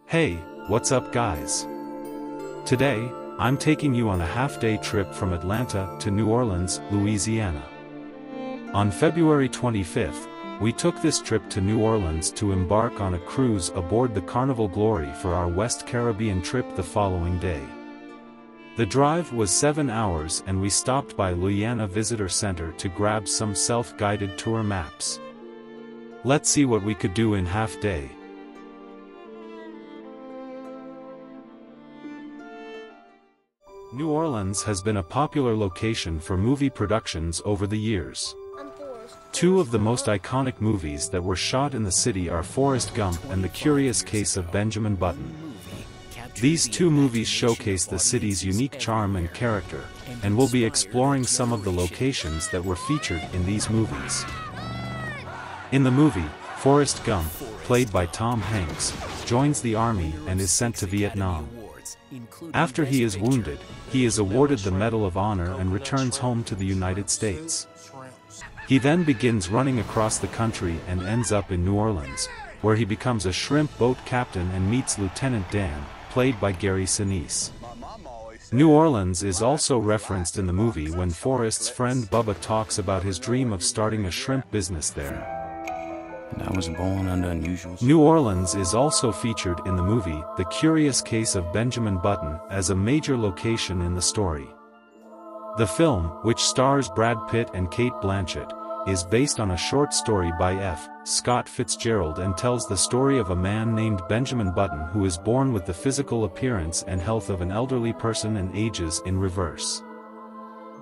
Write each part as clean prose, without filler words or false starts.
Hey, what's up guys? Today, I'm taking you on a half-day trip from Atlanta to New Orleans, Louisiana. On February 25th, we took this trip to New Orleans to embark on a cruise aboard the Carnival Glory for our West Caribbean trip the following day. The drive was 7 hours and we stopped by Louisiana Visitor Center to grab some self-guided tour maps. Let's see what we could do in half-day. New Orleans has been a popular location for movie productions over the years. Two of the most iconic movies that were shot in the city are Forrest Gump and The Curious Case of Benjamin Button. These two movies showcase the city's unique charm and character, and we'll be exploring some of the locations that were featured in these movies. In the movie, Forrest Gump, played by Tom Hanks, joins the army and is sent to Vietnam. After he is wounded, he is awarded the Medal of Honor and returns home to the United States. He then begins running across the country and ends up in New Orleans, where he becomes a shrimp boat captain and meets Lieutenant Dan, played by Gary Sinise. New Orleans is also referenced in the movie when Forrest's friend Bubba talks about his dream of starting a shrimp business there. I was born under unusual. New Orleans is also featured in the movie The Curious Case of Benjamin Button as a major location in the story. The film, which stars Brad Pitt and Cate Blanchett, is based on a short story by F. Scott Fitzgerald and tells the story of a man named Benjamin Button who is born with the physical appearance and health of an elderly person and ages in reverse.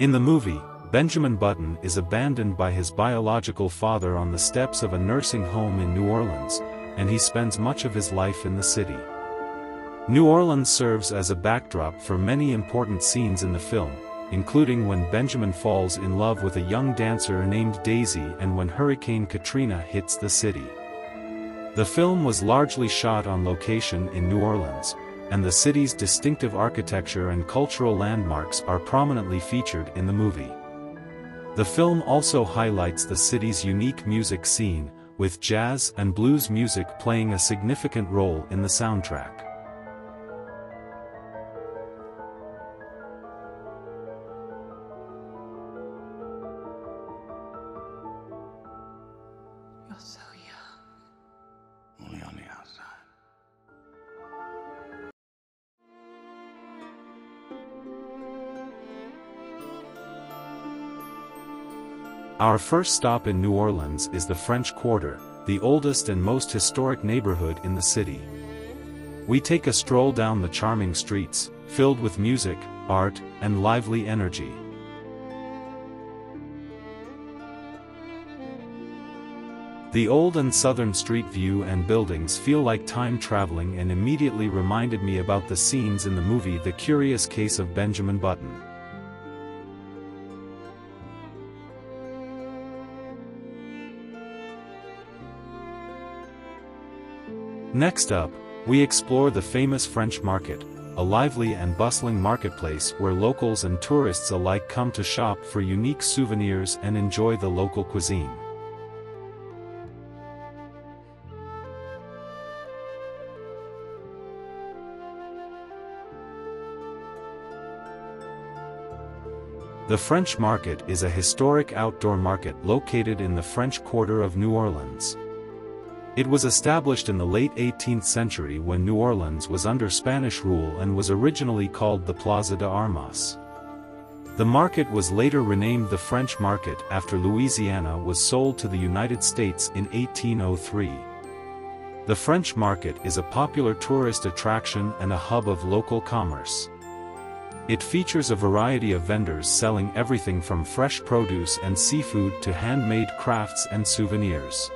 In the movie, Benjamin Button is abandoned by his biological father on the steps of a nursing home in New Orleans, and he spends much of his life in the city. New Orleans serves as a backdrop for many important scenes in the film, including when Benjamin falls in love with a young dancer named Daisy and when Hurricane Katrina hits the city. The film was largely shot on location in New Orleans, and the city's distinctive architecture and cultural landmarks are prominently featured in the movie. The film also highlights the city's unique music scene, with jazz and blues music playing a significant role in the soundtrack. You're so young. Only on the outside. Our first stop in New Orleans is the French Quarter, the oldest and most historic neighborhood in the city. We take a stroll down the charming streets, filled with music, art, and lively energy. The old and southern street view and buildings feel like time traveling and immediately reminded me about the scenes in the movie The Curious Case of Benjamin Button. Next up, we explore the famous French Market, a lively and bustling marketplace where locals and tourists alike come to shop for unique souvenirs and enjoy the local cuisine. The French Market is a historic outdoor market located in the French Quarter of New Orleans. It was established in the late 18th century when New Orleans was under Spanish rule and was originally called the Plaza de Armas. The market was later renamed the French Market after Louisiana was sold to the United States in 1803. The French Market is a popular tourist attraction and a hub of local commerce. It features a variety of vendors selling everything from fresh produce and seafood to handmade crafts and souvenirs.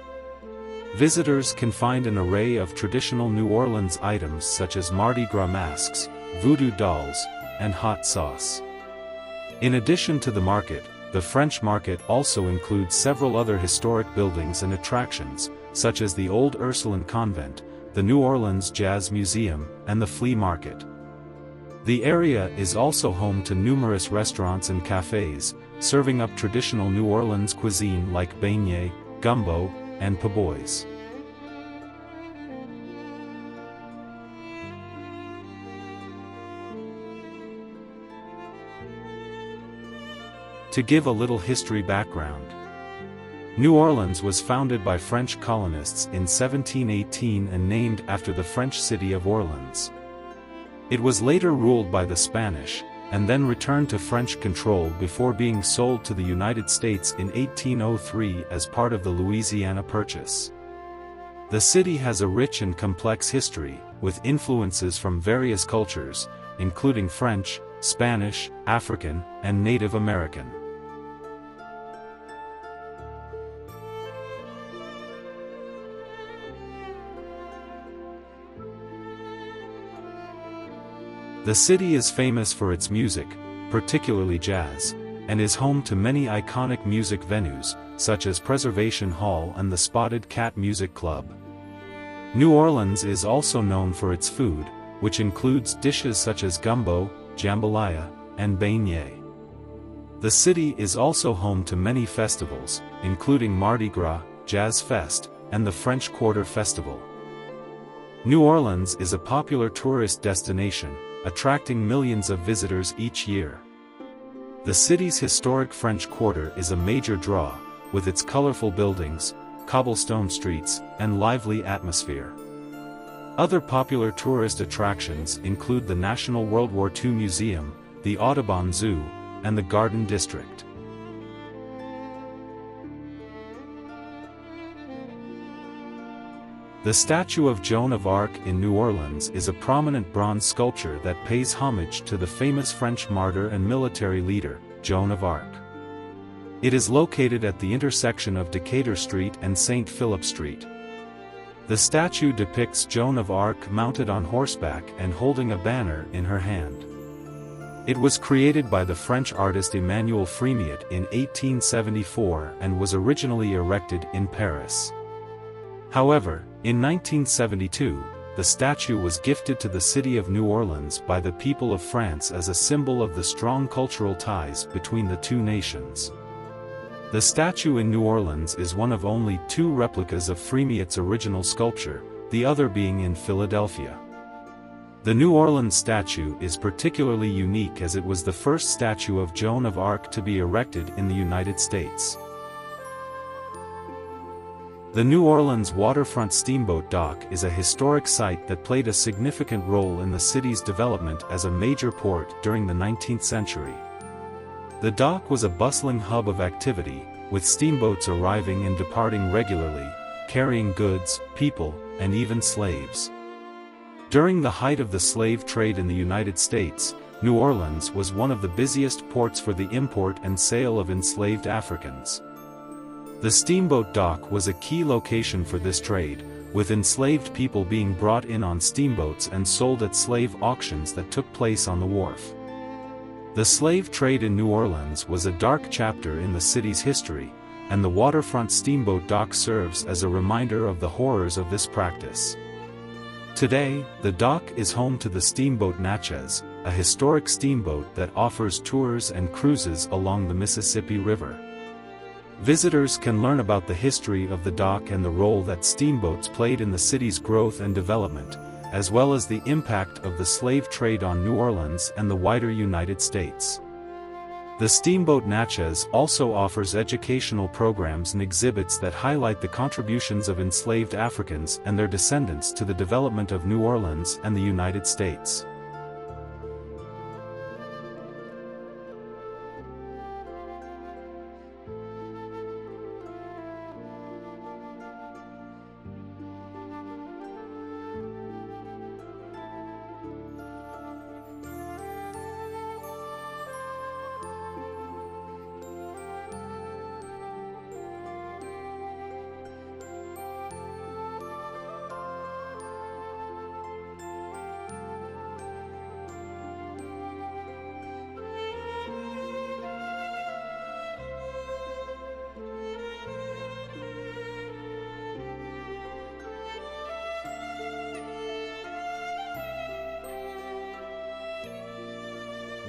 Visitors can find an array of traditional New Orleans items such as Mardi Gras masks, voodoo dolls, and hot sauce. In addition to the market, the French Market also includes several other historic buildings and attractions, such as the Old Ursuline Convent, the New Orleans Jazz Museum, and the Flea Market. The area is also home to numerous restaurants and cafes, serving up traditional New Orleans cuisine like beignets, gumbo, and po' boys. To give a little history background. New Orleans was founded by French colonists in 1718 and named after the French city of Orleans. It was later ruled by the Spanish, and then returned to French control before being sold to the United States in 1803 as part of the Louisiana Purchase. The city has a rich and complex history, with influences from various cultures, including French, Spanish, African, and Native American. The city is famous for its music, particularly jazz, and is home to many iconic music venues, such as Preservation Hall and the Spotted Cat Music Club. New Orleans is also known for its food, which includes dishes such as gumbo, jambalaya, and beignet. The city is also home to many festivals, including Mardi Gras, Jazz Fest, and the French Quarter Festival. New Orleans is a popular tourist destination, attracting millions of visitors each year. The city's historic French Quarter is a major draw, with its colorful buildings, cobblestone streets, and lively atmosphere. Other popular tourist attractions include the National World War II Museum, the Audubon Zoo, and the Garden District. The statue of Joan of Arc in New Orleans is a prominent bronze sculpture that pays homage to the famous French martyr and military leader, Joan of Arc. It is located at the intersection of Decatur Street and St. Philip Street. The statue depicts Joan of Arc mounted on horseback and holding a banner in her hand. It was created by the French artist Emmanuel Fremiet in 1874 and was originally erected in Paris. However, in 1972, the statue was gifted to the city of New Orleans by the people of France as a symbol of the strong cultural ties between the two nations. The statue in New Orleans is one of only two replicas of Fremiet's original sculpture, the other being in Philadelphia. The New Orleans statue is particularly unique as it was the first statue of Joan of Arc to be erected in the United States. The New Orleans waterfront steamboat dock is a historic site that played a significant role in the city's development as a major port during the 19th century. The dock was a bustling hub of activity, with steamboats arriving and departing regularly, carrying goods, people, and even slaves. During the height of the slave trade in the United States, New Orleans was one of the busiest ports for the import and sale of enslaved Africans. The steamboat dock was a key location for this trade, with enslaved people being brought in on steamboats and sold at slave auctions that took place on the wharf. The slave trade in New Orleans was a dark chapter in the city's history, and the waterfront steamboat dock serves as a reminder of the horrors of this practice. Today, the dock is home to the steamboat Natchez, a historic steamboat that offers tours and cruises along the Mississippi River. Visitors can learn about the history of the dock and the role that steamboats played in the city's growth and development, as well as the impact of the slave trade on New Orleans and the wider United States. The steamboat Natchez also offers educational programs and exhibits that highlight the contributions of enslaved Africans and their descendants to the development of New Orleans and the United States.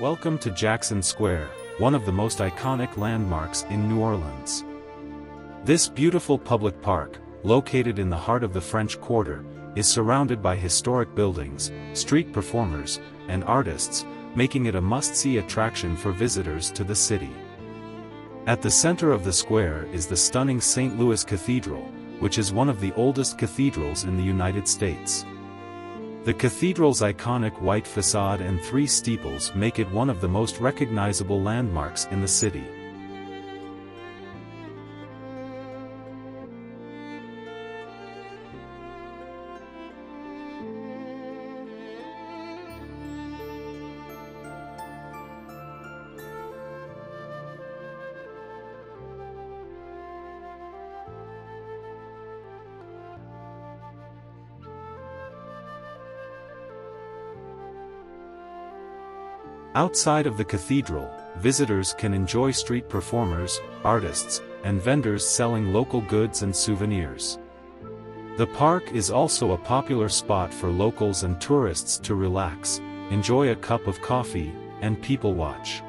Welcome to Jackson Square, one of the most iconic landmarks in New Orleans. This beautiful public park, located in the heart of the French Quarter, is surrounded by historic buildings, street performers, and artists, making it a must-see attraction for visitors to the city. At the center of the square is the stunning St. Louis Cathedral, which is one of the oldest cathedrals in the United States. The cathedral's iconic white facade and three steeples make it one of the most recognizable landmarks in the city. Outside of the cathedral, visitors can enjoy street performers, artists, and vendors selling local goods and souvenirs. The park is also a popular spot for locals and tourists to relax, enjoy a cup of coffee, and people watch.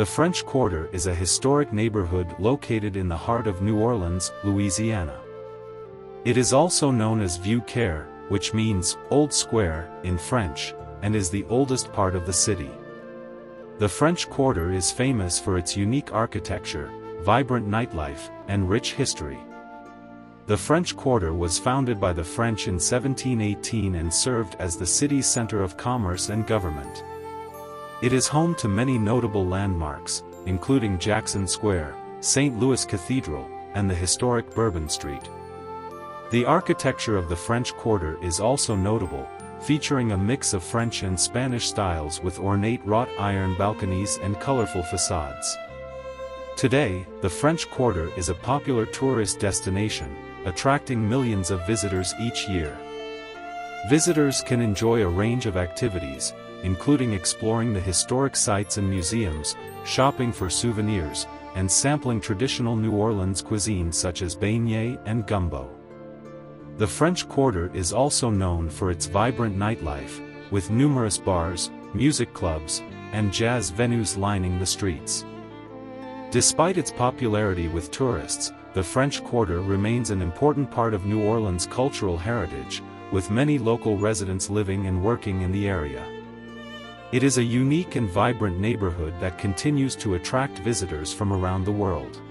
The French Quarter is a historic neighborhood located in the heart of New Orleans, Louisiana. It is also known as Vieux Carré, which means Old Square in French, and is the oldest part of the city. The French Quarter is famous for its unique architecture, vibrant nightlife, and rich history. The French Quarter was founded by the French in 1718 and served as the city's center of commerce and government. It is home to many notable landmarks, including Jackson Square, St. Louis Cathedral, and the historic Bourbon Street. The architecture of the French Quarter is also notable, featuring a mix of French and Spanish styles with ornate wrought iron balconies and colorful facades. Today, the French Quarter is a popular tourist destination, attracting millions of visitors each year. Visitors can enjoy a range of activities, including exploring the historic sites and museums, shopping for souvenirs, and sampling traditional New Orleans cuisine such as beignets and gumbo. The French Quarter is also known for its vibrant nightlife, with numerous bars, music clubs, and jazz venues lining the streets. Despite its popularity with tourists, the French Quarter remains an important part of New Orleans' cultural heritage, with many local residents living and working in the area. It is a unique and vibrant neighborhood that continues to attract visitors from around the world.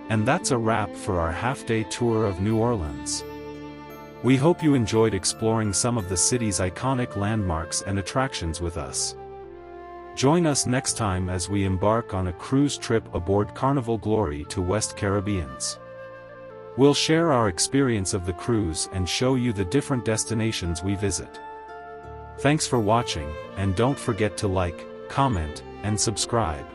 And that's a wrap for our half-day tour of New Orleans. We hope you enjoyed exploring some of the city's iconic landmarks and attractions with us. Join us next time as we embark on a cruise trip aboard Carnival Glory to West Caribbeans. We'll share our experience of the cruise and show you the different destinations we visit. Thanks for watching, and don't forget to like, comment, and subscribe.